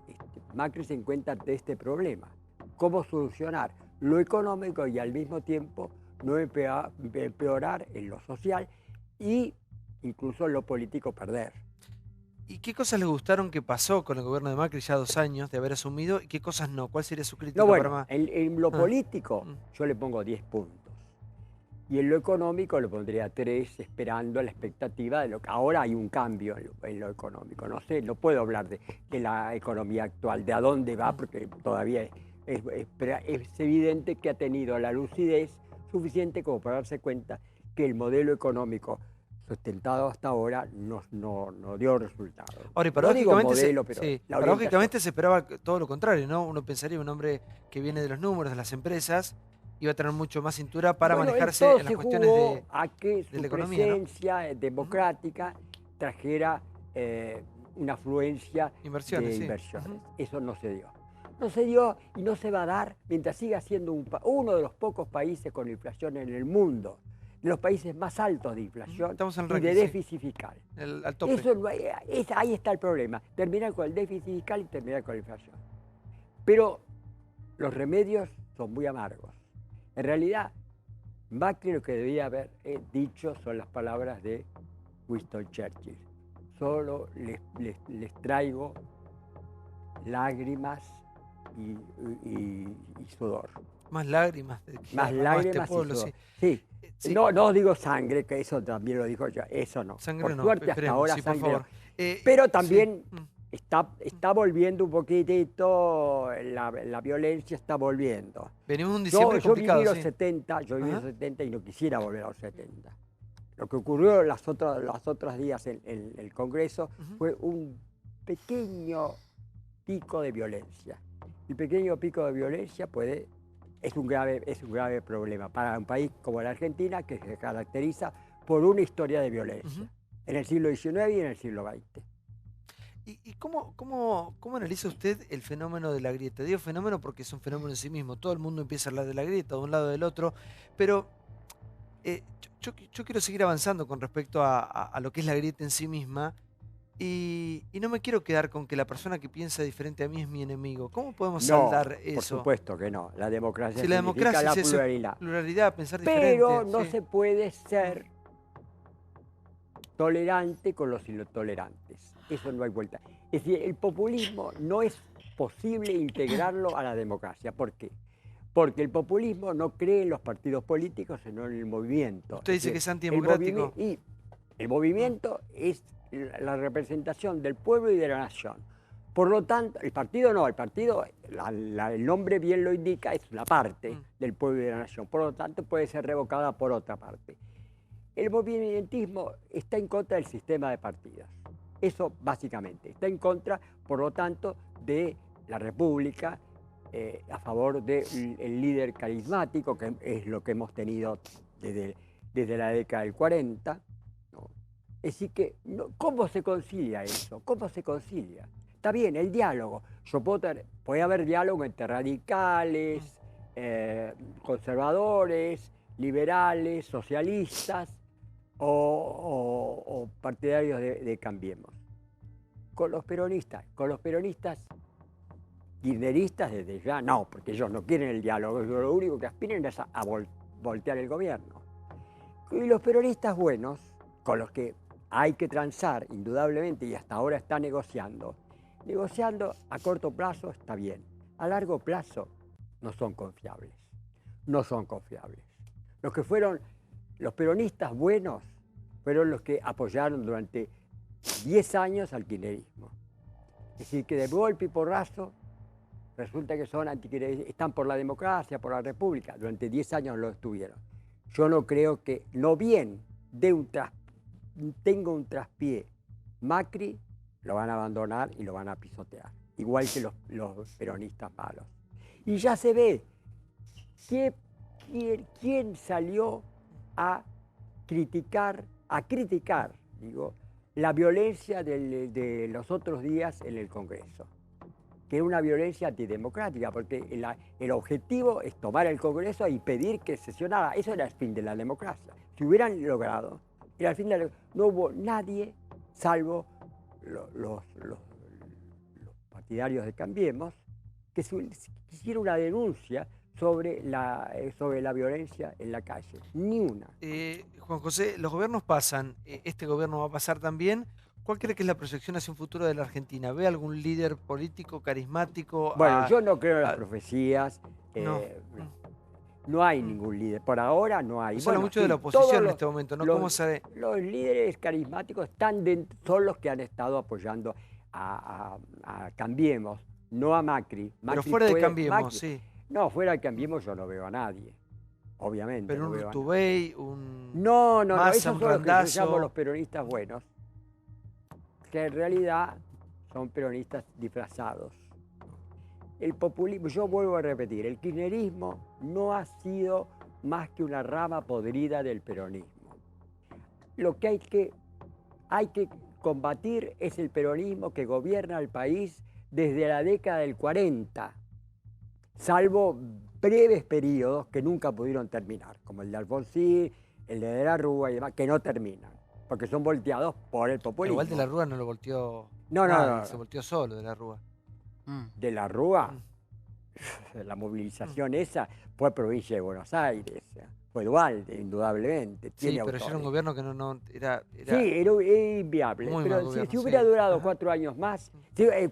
Macri se encuentra ante este problema. ¿Cómo solucionar lo económico y al mismo tiempo no empeorar en lo social y incluso en lo político perder? ¿Y qué cosas le gustaron que pasó con el gobierno de Macri ya 2 años de haber asumido y qué cosas no? ¿Cuál sería su crítica? No, bueno, en lo político yo le pongo 10 puntos. Y en lo económico le pondría 3, esperando la expectativa de lo que... Ahora hay un cambio en lo económico. No sé, no puedo hablar de la economía actual, de a dónde va, porque todavía es evidente que ha tenido la lucidez suficiente como para darse cuenta que el modelo económico sustentado hasta ahora no dio resultados. Ahora, y paradójicamente, paradójicamente se esperaba todo lo contrario, ¿no? Uno pensaría un hombre que viene de los números, de las empresas, iba a tener mucho más cintura para manejarse en las cuestiones de a que su presencia democrática trajera una afluencia de inversiones. Eso no se dio. No se dio y no se va a dar mientras siga siendo uno de los pocos países con inflación en el mundo, de los países más altos de inflación y de déficit fiscal. Al tope. Ahí está el problema, terminar con el déficit fiscal y terminar con la inflación. Pero los remedios son muy amargos. En realidad, Macri lo que debía haber dicho son las palabras de Winston Churchill. Solo les traigo lágrimas y sudor. Más lágrimas. Más lágrimas y sudor. Sí. No digo sangre, que eso también lo dijo ya. Eso no. Sangre por no, suerte hasta ahora sangre no. Pero pero también está volviendo un poquitito, la violencia está volviendo. Venimos de un diciembre complicado. Yo viví los 70 y no quisiera volver a los 70. Lo que ocurrió los otros días en el Congreso fue un pequeño pico de violencia. El pequeño pico de violencia es un grave problema para un país como la Argentina, que se caracteriza por una historia de violencia en el siglo XIX y en el siglo XX. ¿Y cómo analiza usted el fenómeno de la grieta? Digo fenómeno porque es un fenómeno en sí mismo. Todo el mundo empieza a hablar de la grieta, de un lado o del otro, pero yo quiero seguir avanzando con respecto a lo que es la grieta en sí misma. Y no me quiero quedar con que la persona que piensa diferente a mí es mi enemigo. ¿Cómo podemos saldar eso? Por supuesto que no. La democracia si la democracia la es pluralidad. Pluralidad, pensar diferente. Pero no se puede ser tolerante con los intolerantes. Eso no hay vuelta. Es decir, el populismo no es posible integrarlo a la democracia. ¿Por qué? Porque el populismo no cree en los partidos políticos, sino en el movimiento. Usted dice que es antidemocrático. El movimiento es la representación del pueblo y de la nación. Por lo tanto, el partido, el nombre bien lo indica, es una parte del pueblo y de la nación. Por lo tanto, puede ser revocada por otra parte. El movimentismo está en contra del sistema de partidos. Eso básicamente. Está en contra, por lo tanto, de la república, a favor del líder carismático, que es lo que hemos tenido desde la década del 40. Es decir, que, ¿cómo se concilia eso? ¿Cómo se concilia? Está bien, el diálogo. Puede haber diálogo entre radicales, conservadores, liberales, socialistas o partidarios de Cambiemos. Con los peronistas kirchneristas desde ya no, porque ellos no quieren el diálogo, ellos lo único que aspiran es a voltear el gobierno. Y los peronistas buenos, con los que hay que transar, indudablemente, y hasta ahora está negociando. Negociando a corto plazo está bien. A largo plazo no son confiables. No son confiables. Los peronistas buenos fueron los que apoyaron durante 10 años al kirchnerismo. Es decir, que de golpe y porrazo resulta que son están por la democracia, por la república. Durante 10 años lo estuvieron. Yo no creo que, no bien tenga un traspié Macri, lo van a abandonar y lo van a pisotear, igual que los peronistas malos. Y ya se ve quién salió a criticar, la violencia de los otros días en el Congreso, que era una violencia antidemocrática, porque el objetivo es tomar el Congreso y pedir que sesionara. Eso era el fin de la democracia. Si hubieran logrado, y al final no hubo nadie, salvo los partidarios de Cambiemos, que hiciera una denuncia sobre la violencia en la calle. Ni una. Juan José, los gobiernos pasan, este gobierno va a pasar también. ¿Cuál cree que es la proyección hacia un futuro de la Argentina? ¿Ve algún líder político, carismático? Bueno, yo no creo en las profecías. No hay ningún líder. Por ahora no hay. Se habla mucho de la oposición todos en este momento, ¿no? ¿Cómo se ve? Los líderes carismáticos son los que han estado apoyando a Cambiemos, no a Macri. Pero fuera de Cambiemos, sí. No, fuera de Cambiemos yo no veo a nadie. Obviamente. Pero no un veo Urtubey, un No, Massa, esos un son los que Randazzo. se llaman los peronistas buenos, que en realidad son peronistas disfrazados. El populismo, yo vuelvo a repetir, el kirchnerismo no ha sido más que una rama podrida del peronismo. Lo que hay que combatir es el peronismo que gobierna el país desde la década del 40, salvo breves periodos que nunca pudieron terminar, como el de Alfonsín, el de la Rúa y demás, que no terminan, porque son volteados por el populismo. Igual de la Rúa no lo volteó. No. Se volteó solo de la Rúa. De la Rúa, la movilización esa fue provincia de Buenos Aires, fue Dualde, indudablemente. Sí, pero ya era un gobierno que no era. Sí, era inviable. Muy Pero mal gobierno, si hubiera sí. durado 4 años más,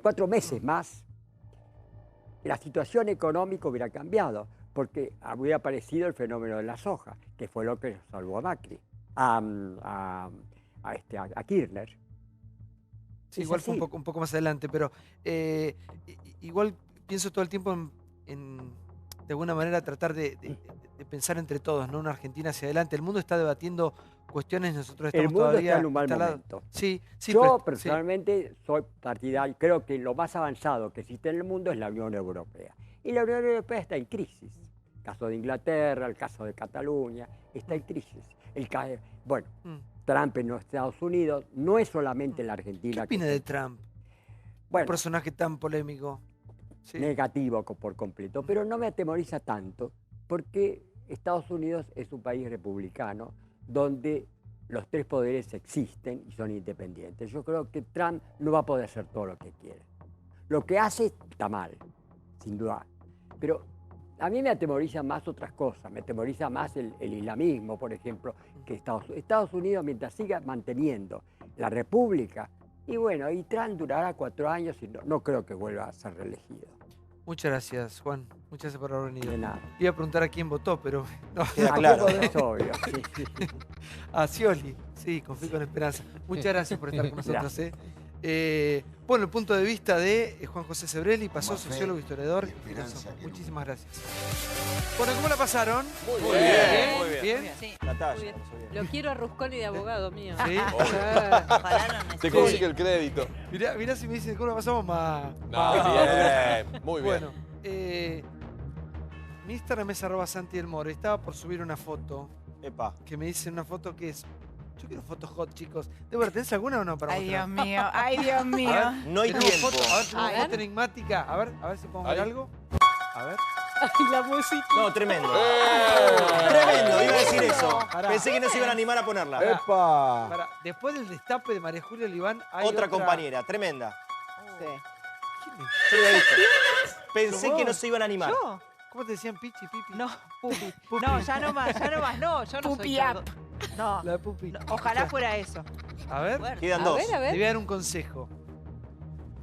4 meses más, la situación económica hubiera cambiado, porque hubiera aparecido el fenómeno de la soja, que fue lo que salvó a Macri, a Kirchner. Sí, igual fue un poco más adelante, pero igual pienso todo el tiempo en de alguna manera tratar de pensar entre todos, ¿no? Una Argentina hacia adelante. El mundo está debatiendo cuestiones, nosotros estamos El mundo todavía está en un mal instalados. momento. Sí, Yo personalmente soy partidario, creo que lo más avanzado que existe en el mundo es la Unión Europea. Y la Unión Europea está en crisis. El caso de Inglaterra, el caso de Cataluña, está en crisis. Trump en los Estados Unidos no es solamente la Argentina. ¿Qué opina de Trump? Bueno, un personaje tan polémico. Sí. Negativo por completo, pero no me atemoriza tanto porque Estados Unidos es un país republicano donde los 3 poderes existen y son independientes. Yo creo que Trump no va a poder hacer todo lo que quiere. Lo que hace está mal, sin duda, pero a mí me atemoriza más otras cosas, me atemoriza más el islamismo, por ejemplo, que Estados Unidos, mientras siga manteniendo la república, y bueno, y Trump durará 4 años y no creo que vuelva a ser reelegido. Muchas gracias, Juan. Muchas gracias por haber venido. De nada. Iba a preguntar a quién votó, pero no. Queda claro. Es obvio. Sí. A Scioli. Sí, confío con esperanza. Muchas gracias por estar con nosotros. Bueno, el punto de vista de Juan José Sebrelli, pasó sociólogo, historiador. Muchísimas gracias. Bueno, ¿cómo la pasaron? Muy bien. Muy bien. Sí. Natalia, Muy bien. Lo quiero a Rusconi de abogado mío. ¿Sí? Te consigue el crédito. Mirá si me dicen cómo la pasamos más. Bien, muy bien. Bueno, mi Instagram es @SantiDelMore. Estaba por subir una foto. Que me dicen una foto que es. Yo quiero fotos hot, chicos. ¿Tenés alguna o no para mostrar? Ay, Dios mío. A ver, No hay tenemos tiempo. foto, a ver, tenemos foto enigmática. A ver si podemos ver algo. A ver. Ay, la música. No, tremendo. Tremendo, iba a decir eso. Pensé que no se iban a animar a ponerla. Pará. Después del destape de María Julia Oliván, hay Otra compañera, tremenda. Sí. Yo lo he visto. Pensé que no se iban a animar. ¿Yo? ¿Cómo te decían Pichi, Pipi? No, Pupi. No, ya no más. No, yo no Pupi soy up. No. La de Pupi. No, ojalá fuera eso. A ver. Quedan 2. A ver. Te voy a dar un consejo.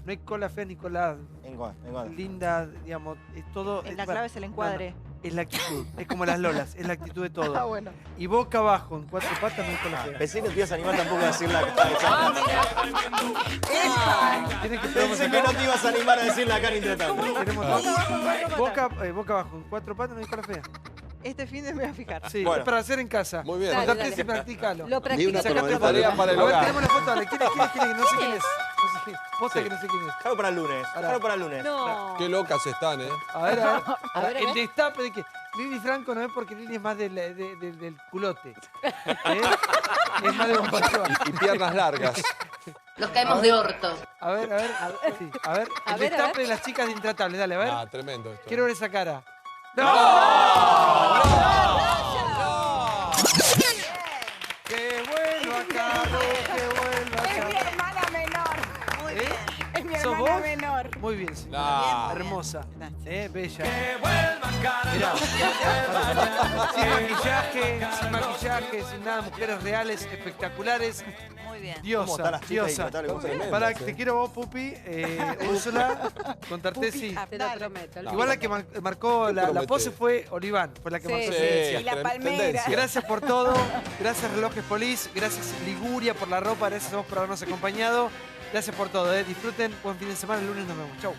No hay cola fea ni cola ¿En cuál? linda, digamos, es todo... La clave es el encuadre. Es la actitud, es como las lolas, es la actitud de todo. Ah, bueno. Y boca abajo, en 4 patas, no hay cola fea. Pensé que no te ibas a animar tampoco a decir la Pensé que no te ibas a animar a decir la cara intratable. Boca abajo, en 4 patas, no hay cola fea. Este fin de me voy a fijar. Sí, Bueno. es para hacer en casa. Muy bien. Contate si practícalo. Lo practico. Tarea para el A ver, hogar. tenemos la foto, dale. ¿Quién es? No sé quién es. Posta que no sé quién es. Claro para el lunes. Claro para el lunes. No. Qué locas están, ¿eh? A ver. A ver. El destape de que Lili Franco no es porque Lili es más del culote. Es más de bombachón. Y piernas largas. Nos caemos de orto. A ver. Sí, a ver. El destape de las chicas de Intratables. Dale, a ver. Ah, tremendo esto. Quiero ver esa cara. ¡No! ¡Que vuelva, Caro! ¡Que vuelva, Es mi Caro! hermana menor. Muy bien. Es mi ¿Sos hermana vos? menor. Muy bien, señora. Hermosa. Bella. Mirá. Sin maquillaje, sin nada. Mujeres reales, espectaculares. Muy bien. Diosa, diosa. Para que te quiero vos, Pupi, Úrsula, contarte sí. Te lo prometo. Igual la que marcó la pose fue Oliván, fue la que marcó tendencia. Y la palmera. Gracias por todo, gracias Relojes Polis, gracias Liguria por la ropa, gracias a vos por habernos acompañado. Gracias por todo, disfruten, buen fin de semana, el lunes nos vemos. Chau.